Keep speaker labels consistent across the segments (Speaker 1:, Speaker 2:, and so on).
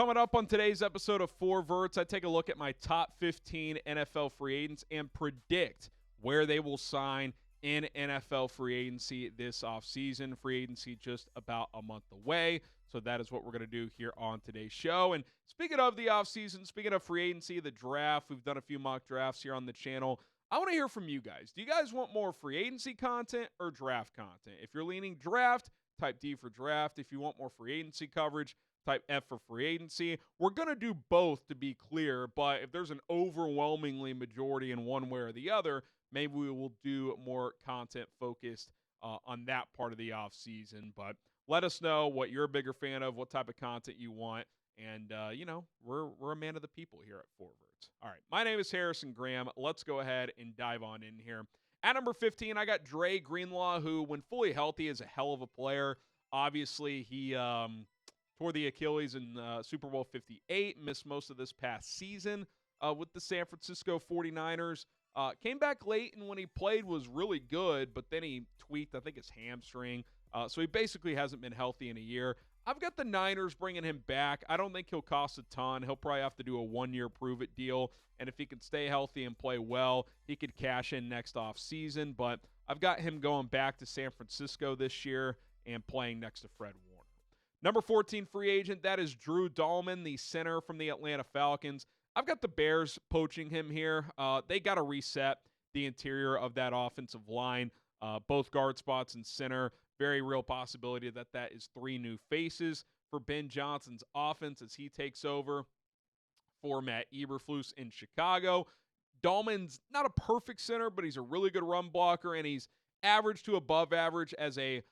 Speaker 1: Coming up on today's episode of Four Verts, I take a look at my top 15 NFL free agents and predict where they will sign in NFL free agency this offseason. Free agency just about a month away, so that is what we're going to do here on today's show. And speaking of the offseason, speaking of free agency, the draft, we've done a few mock drafts here on the channel. I want to hear from you guys. Do you guys want more free agency content or draft content? If you're leaning draft, type D for draft. If you want more free agency coverage, type F for free agency. We're going to do both, to be clear, but if there's an overwhelmingly majority in one way or the other, maybe we will do more content focused on that part of the offseason. But let us know what you're a bigger fan of, what type of content you want. And, we're a man of the people here at Four Verts. All right, my name is Harrison Graham. Let's go ahead and dive on in here. At number 15, I got Dre Greenlaw, who, when fully healthy, is a hell of a player. Obviously, he tore the Achilles in Super Bowl 58, missed most of this past season with the San Francisco 49ers. Came back late, and when he played was really good, but then he tweaked, I think, his hamstring. So he basically hasn't been healthy in a year. I've got the Niners bringing him back. I don't think he'll cost a ton. He'll probably have to do a one-year prove-it deal, and if he can stay healthy and play well, he could cash in next offseason. But I've got him going back to San Francisco this year and playing next to Fred Warner. Number 14 free agent, that is Drew Dahlman, the center from the Atlanta Falcons. I've got the Bears poaching him here. They got to reset the interior of that offensive line, both guard spots and center. Very real possibility that is three new faces for Ben Johnson's offense as he takes over for Matt Eberflus in Chicago. Dahlman's not a perfect center, but he's a really good run blocker, and he's average to above average as a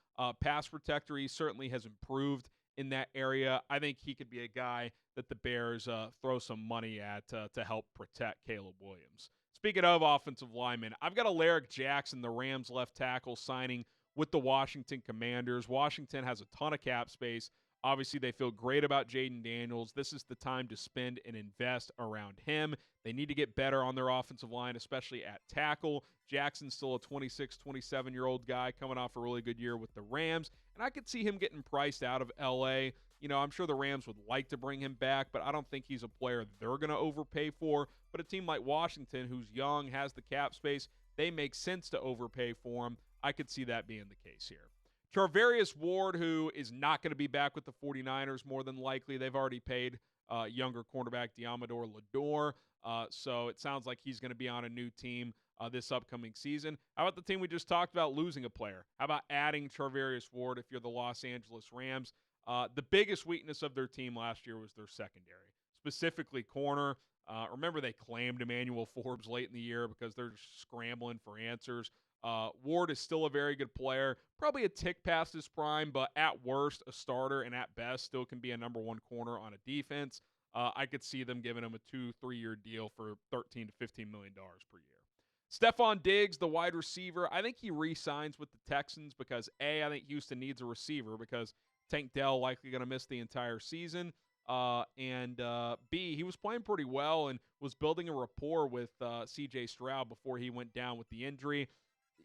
Speaker 1: pass protector. He certainly has improved in that area. I think he could be a guy that the Bears throw some money at to help protect Caleb Williams. Speaking of offensive linemen, I've got Alaric Jackson, the Rams left tackle, signing with the Washington Commanders. Washington has a ton of cap space. Obviously, they feel great about Jaden Daniels. This is the time to spend and invest around him. They need to get better on their offensive line, especially at tackle. Jackson's still a 26, 27-year-old guy coming off a really good year with the Rams, and I could see him getting priced out of L.A. I'm sure the Rams would like to bring him back, but I don't think he's a player they're going to overpay for. But a team like Washington, who's young, has the cap space, they make sense to overpay for him. I could see that being the case here. Charvarius Ward, who is not going to be back with the 49ers more than likely. They've already paid younger cornerback Diamador Lador, so it sounds like he's going to be on a new team this upcoming season. How about the team we just talked about losing a player? How about adding Charvarius Ward if you're the Los Angeles Rams? The biggest weakness of their team last year was their secondary, specifically corner. Remember, they claimed Emmanuel Forbes late in the year because they're just scrambling for answers. Ward is still a very good player, probably a tick past his prime, but at worst, a starter, and at best, still can be a number one corner on a defense. I could see them giving him a 2-3-year deal for $13 to $15 million per year. Stephon Diggs, the wide receiver, I think he re-signs with the Texans because, A, I think Houston needs a receiver because Tank Dell likely going to miss the entire season. And B, he was playing pretty well and was building a rapport with C.J. Stroud before he went down with the injury.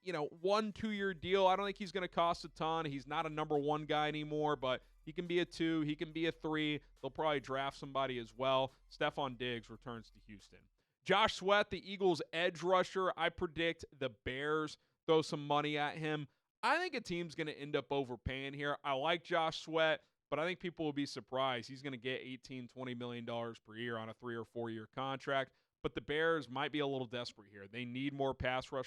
Speaker 1: 1-2-year deal. I don't think he's going to cost a ton. He's not a number one guy anymore, but he can be a 2. He can be a 3. They'll probably draft somebody as well. Stephon Diggs returns to Houston. Josh Sweat, the Eagles' edge rusher. I predict the Bears throw some money at him. I think a team's going to end up overpaying here. I like Josh Sweat, but I think people will be surprised. He's going to get $18-20 million per year on a 3 or 4 year contract. But the Bears might be a little desperate here. They need more pass rush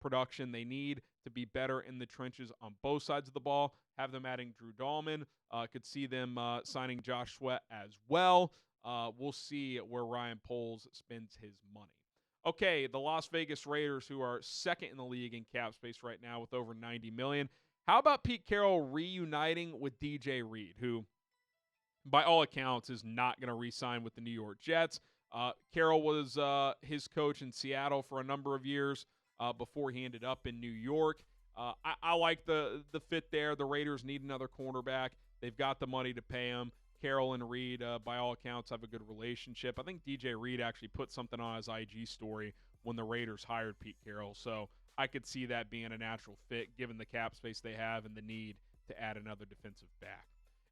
Speaker 1: production. They need to be better in the trenches on both sides of the ball. Have them adding Drew Dahlman. Could see them signing Josh Sweat as well. We'll see where Ryan Poles spends his money. Okay, the Las Vegas Raiders, who are second in the league in cap space right now with over $90 million. How about Pete Carroll reuniting with DJ Reed, who, by all accounts, is not going to re-sign with the New York Jets? Carroll was his coach in Seattle for a number of years before he ended up in New York. I like the fit there. The Raiders need another cornerback. They've got the money to pay him. Carroll and Reed, by all accounts, have a good relationship. I think DJ Reed actually put something on his IG story when the Raiders hired Pete Carroll. So I could see that being a natural fit given the cap space they have and the need to add another defensive back.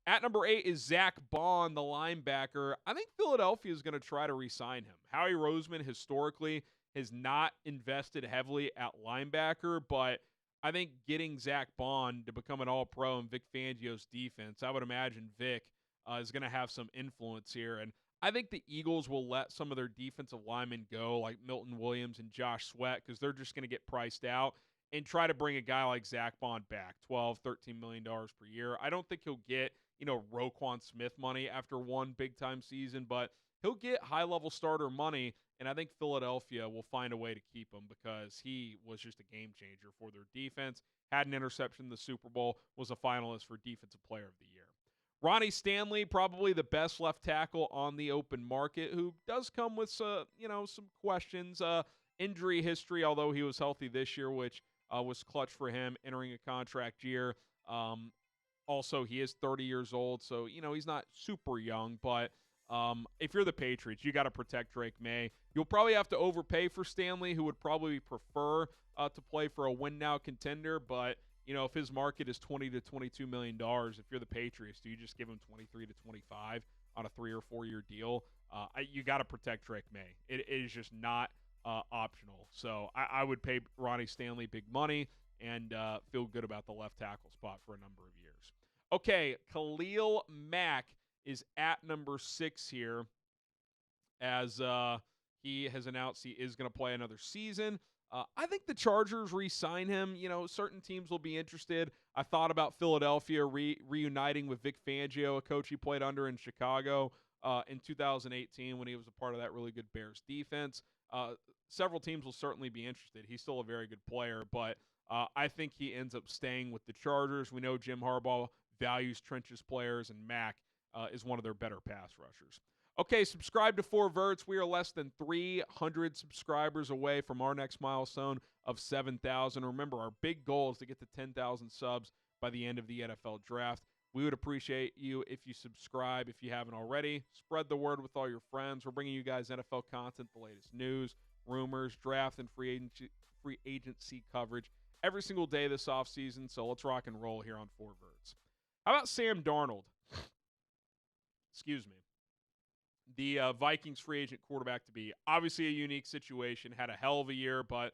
Speaker 1: At number 8 is Zack Baun, the linebacker. I think Philadelphia is going to try to re-sign him. Howie Roseman historically has not invested heavily at linebacker, but I think getting Zack Baun to become an all-pro in Vic Fangio's defense, I would imagine Vic is going to have some influence here. And I think the Eagles will let some of their defensive linemen go, like Milton Williams and Josh Sweat, because they're just going to get priced out, and try to bring a guy like Zack Baun back, $12, $13 million per year. I don't think he'll get, Roquan Smith money after one big-time season, but he'll get high-level starter money, and I think Philadelphia will find a way to keep him because he was just a game changer for their defense, had an interception in the Super Bowl, was a finalist for Defensive Player of the Year. Ronnie Stanley, probably the best left tackle on the open market, who does come with some questions. Injury history, although he was healthy this year, which was clutch for him entering a contract year. Also, he is 30 years old, so, he's not super young. But if you're the Patriots, you got to protect Drake May. You'll probably have to overpay for Stanley, who would probably prefer to play for a win-now contender. But, if his market is $20 to $22 million, if you're the Patriots, do you just give him 23 to 25 on a 3 or 4 year deal? You got to protect Drake May. It is just not optional. So I would pay Ronnie Stanley big money and feel good about the left tackle spot for a number of years. Okay, Khalil Mack is at number 6 here as he has announced he is going to play another season. I think the Chargers re-sign him. Certain teams will be interested. I thought about Philadelphia reuniting with Vic Fangio, a coach he played under in Chicago in 2018 when he was a part of that really good Bears defense. Several teams will certainly be interested. He's still a very good player, but I think he ends up staying with the Chargers. We know Jim Harbaugh values trenches players, and Mack is one of their better pass rushers. Okay, subscribe to 4 Verts. We are less than 300 subscribers away from our next milestone of 7,000. Remember, our big goal is to get to 10,000 subs by the end of the NFL draft. We would appreciate you if you subscribe if you haven't already. Spread the word with all your friends. We're bringing you guys NFL content, the latest news, rumors, draft, and free agency coverage every single day this offseason. So let's rock and roll here on 4 Verts. How about Sam Darnold? Excuse me. The Vikings free agent quarterback to be. Obviously a unique situation. Had a hell of a year, but,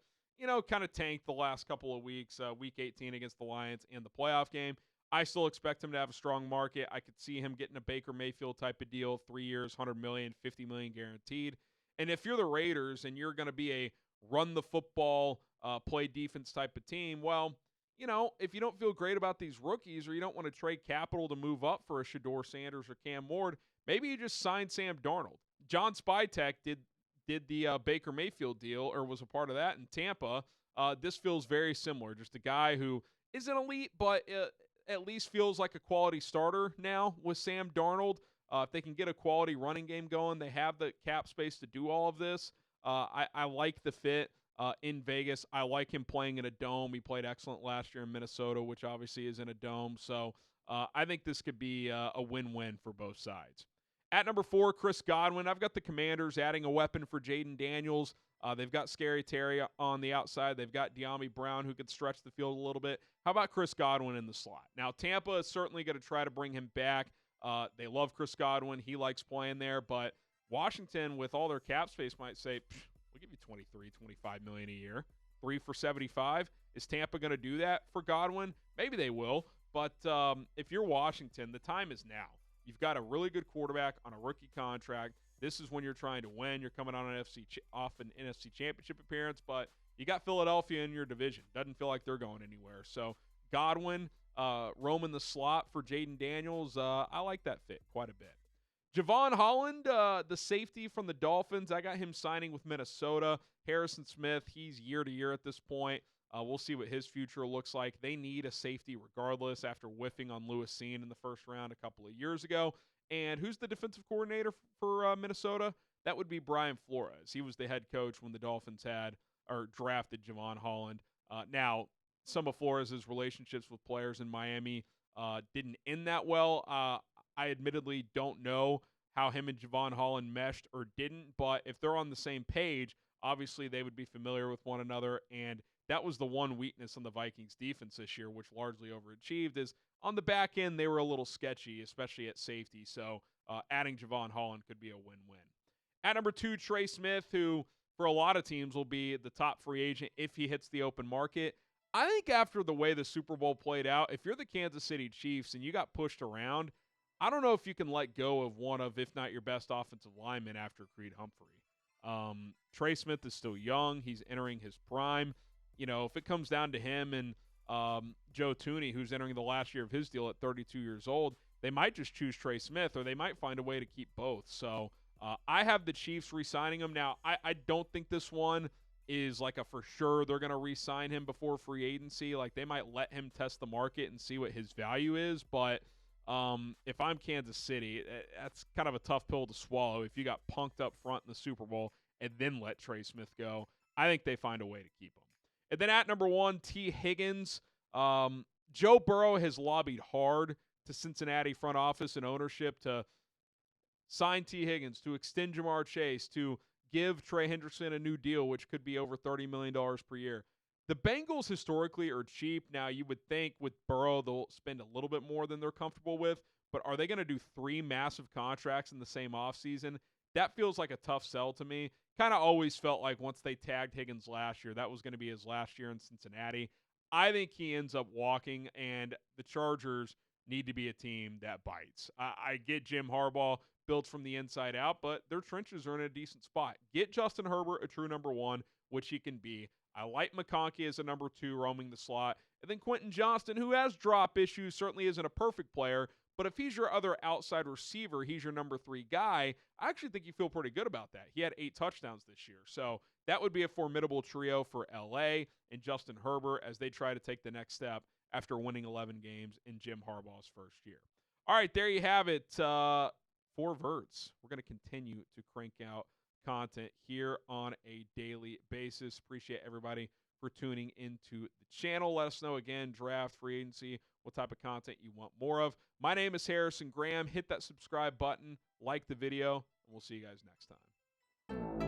Speaker 1: kind of tanked the last couple of weeks. Week 18 against the Lions and the playoff game. I still expect him to have a strong market. I could see him getting a Baker Mayfield type of deal, 3 years, $100 million, $50 million guaranteed. And if you're the Raiders and you're going to be a run the football, play defense type of team, well, if you don't feel great about these rookies or you don't want to trade capital to move up for a Shedeur Sanders or Cam Ward, maybe you just sign Sam Darnold. John Spytek did the Baker Mayfield deal or was a part of that in Tampa. This feels very similar. Just a guy who isn't elite, but at least feels like a quality starter now with Sam Darnold. If they can get a quality running game going, they have the cap space to do all of this. I like the fit in Vegas. I like him playing in a dome. He played excellent last year in Minnesota, which obviously is in a dome. So I think this could be a win-win for both sides. At number 4, Chris Godwin. I've got the Commanders adding a weapon for Jaden Daniels. They've got Scary Terry on the outside. They've got De'Ami Brown, who could stretch the field a little bit. How about Chris Godwin in the slot? Now, Tampa is certainly going to try to bring him back. They love Chris Godwin. He likes playing there. But Washington, with all their cap space, might say, we'll give you $23, $25 million a year. 3 for $75. Is Tampa going to do that for Godwin? Maybe they will. But if you're Washington, the time is now. You've got a really good quarterback on a rookie contract. This is when you're trying to win. You're coming on off an NFC Championship appearance, but you got Philadelphia in your division. Doesn't feel like they're going anywhere. So Godwin roaming the slot for Jaden Daniels. I like that fit quite a bit. Jevon Holland, the safety from the Dolphins, I got him signing with Minnesota. Harrison Smith, he's year to year at this point. We'll see what his future looks like. They need a safety regardless after whiffing on Lewis Cine in the first round a couple of years ago. And who's the defensive coordinator for Minnesota? That would be Brian Flores. He was the head coach when the Dolphins drafted Jevon Holland. Now, some of Flores' relationships with players in Miami didn't end that well. I admittedly don't know how him and Jevon Holland meshed or didn't, but if they're on the same page, obviously they would be familiar with one another, and that was the one weakness on the Vikings defense this year, which largely overachieved, is on the back end they were a little sketchy, especially at safety. So adding Jevon Holland could be a win-win. At number 2, Trey Smith, who for a lot of teams will be the top free agent if he hits the open market. I think after the way the Super Bowl played out, if you're the Kansas City Chiefs and you got pushed around, I don't know if you can let go of one of, if not your best offensive lineman after Creed Humphrey. Trey Smith is still young. He's entering his prime. If it comes down to him and Joe Thuney, who's entering the last year of his deal at 32 years old, they might just choose Trey Smith, or they might find a way to keep both. So I have the Chiefs re-signing him. Now, I don't think this one is like a for sure they're going to re-sign him before free agency. Like, they might let him test the market and see what his value is. But if I'm Kansas City, that's kind of a tough pill to swallow if you got punked up front in the Super Bowl and then let Trey Smith go. I think they find a way to keep him. And then at number 1, Tee Higgins. Joe Burrow has lobbied hard to Cincinnati front office and ownership to sign Tee Higgins, to extend Jamar Chase, to give Trey Hendrickson a new deal, which could be over $30 million per year. The Bengals historically are cheap. Now, you would think with Burrow they'll spend a little bit more than they're comfortable with, but are they going to do 3 massive contracts in the same offseason? That feels like a tough sell to me. Kind of always felt like once they tagged Higgins last year, that was going to be his last year in Cincinnati. I think he ends up walking, and the Chargers need to be a team that bites. I get Jim Harbaugh built from the inside out, but their trenches are in a decent spot. Get Justin Herbert a true number 1, which he can be. I like McConkey as a number 2 roaming the slot. And then Quentin Johnston, who has drop issues, certainly isn't a perfect player, but if he's your other outside receiver, he's your number 3 guy, I actually think you feel pretty good about that. He had 8 touchdowns this year. So that would be a formidable trio for L.A. and Justin Herbert as they try to take the next step after winning 11 games in Jim Harbaugh's first year. All right, there you have it. 4 verts. We're going to continue to crank out content here on a daily basis. Appreciate everybody for tuning into the channel. Let us know again, draft, free agency, what type of content you want more of. My name is Harrison Graham. Hit that subscribe button, like the video, and we'll see you guys next time.